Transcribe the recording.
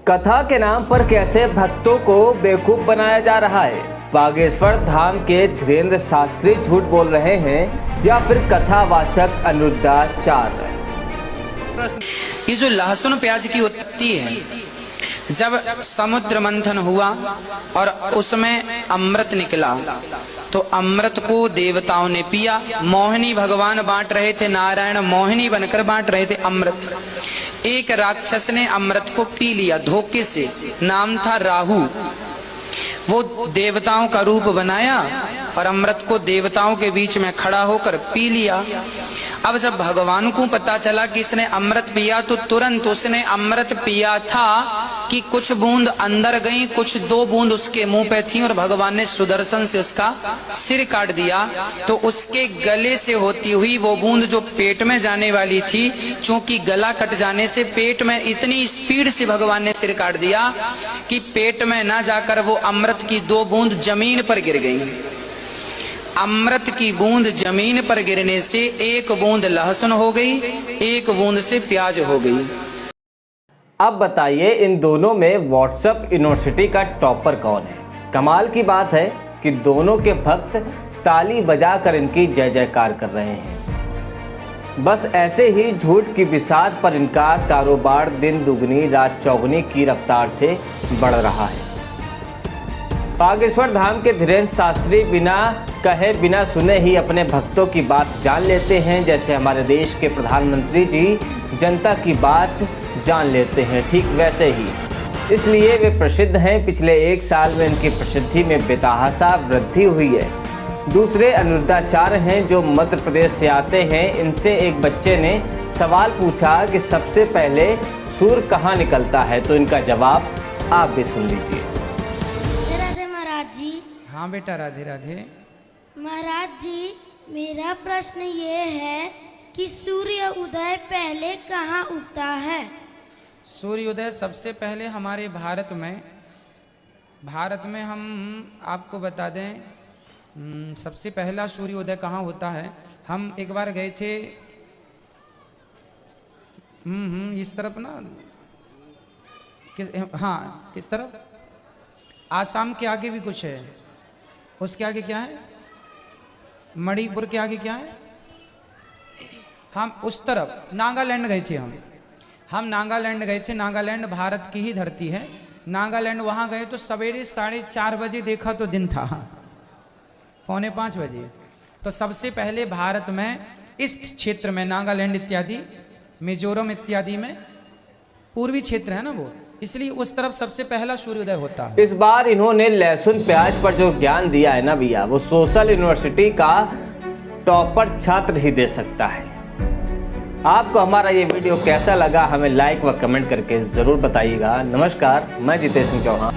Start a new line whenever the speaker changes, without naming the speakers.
कथा के नाम पर कैसे भक्तों को बेवकूफ बनाया जा रहा है। बागेश्वर धाम के धीरेन्द्र शास्त्री झूठ बोल रहे हैं या फिर कथावाचक अनिरुद्धाचार्य।
ये जो लहसुन प्याज की उत्पत्ति है, जब समुद्र मंथन हुआ और उसमें अमृत निकला तो अमृत को देवताओं ने पिया। मोहिनी भगवान बांट रहे थे, नारायण मोहिनी बनकर बांट रहे थे अमृत। एक राक्षस ने अमृत को पी लिया धोखे से, नाम था राहु। वो देवताओं का रूप बनाया और अमृत को देवताओं के बीच में खड़ा होकर पी लिया। अब जब भगवान को पता चला कि इसने अमृत पिया तो तुरंत उसने अमृत पिया था कि कुछ बूंद अंदर गई, कुछ 2 बूंद उसके मुंह पे थी और भगवान ने सुदर्शन से उसका सिर काट दिया। तो उसके गले से होती हुई वो बूंद जो पेट में जाने वाली थी, चूंकि गला कट जाने से पेट में इतनी स्पीड से भगवान ने सिर काट दिया कि पेट में ना जाकर वो अमृत की 2 बूंद जमीन पर गिर गई। अमृत की बूंद जमीन पर गिरने से 1 बूंद लहसुन हो गई, 1 बूंद से प्याज हो गई।
अब बताइए इन दोनों में व्हाट्सएप यूनिवर्सिटी का टॉपर कौन है। कमाल की बात है कि दोनों के भक्त ताली बजाकर इनकी जय जयकार कर रहे हैं। बस ऐसे ही झूठ की बिसात पर इनका कारोबार दिन दुगनी रात चौगुनी की रफ्तार से बढ़ रहा है। बागेश्वर धाम के धीरेन्द्र शास्त्री बिना कहे बिना सुने ही अपने भक्तों की बात जान लेते हैं, जैसे हमारे देश के प्रधानमंत्री जी जनता की बात जान लेते हैं, ठीक वैसे ही। इसलिए वे प्रसिद्ध हैं। पिछले 1 साल में इनकी प्रसिद्धि में बेतहाशा वृद्धि हुई है। दूसरे अनिरुद्धाचार्य हैं जो मध्य प्रदेश से आते हैं। इनसे एक बच्चे ने सवाल पूछा कि सबसे पहले सूर्य कहाँ निकलता है, तो इनका जवाब आप भी सुन लीजिए।
हाँ बेटा, राधे राधे।
महाराज जी, मेरा प्रश्न ये है कि सूर्य उदय पहले कहाँ उगता है?
सूर्योदय सबसे पहले हमारे भारत में हम आपको बता दें, सबसे पहला सूर्योदय कहाँ होता है। हम एक बार गए थे इस तरफ ना, किस तरफ, आसाम के आगे भी कुछ है, उसके आगे क्या है, मणिपुर के आगे क्या है, हम उस तरफ नागालैंड गए थे। हम नागालैंड गए थे। नागालैंड भारत की ही धरती है। नागालैंड वहाँ गए तो सवेरे 4:30 बजे देखा तो दिन था 4:45 बजे। तो सबसे पहले भारत में इस क्षेत्र में, नागालैंड इत्यादि, मिजोरम इत्यादि में, पूर्वी क्षेत्र है ना वो, इसलिए उस तरफ सबसे पहला सूर्योदय होता है।
इस बार इन्होंने लहसुन प्याज पर जो ज्ञान दिया है ना भैया, वो सोशल यूनिवर्सिटी का टॉपर छात्र ही दे सकता है। आपको हमारा ये वीडियो कैसा लगा हमें लाइक व कमेंट करके जरूर बताइएगा। नमस्कार, मैं जितेश सिंह चौहान।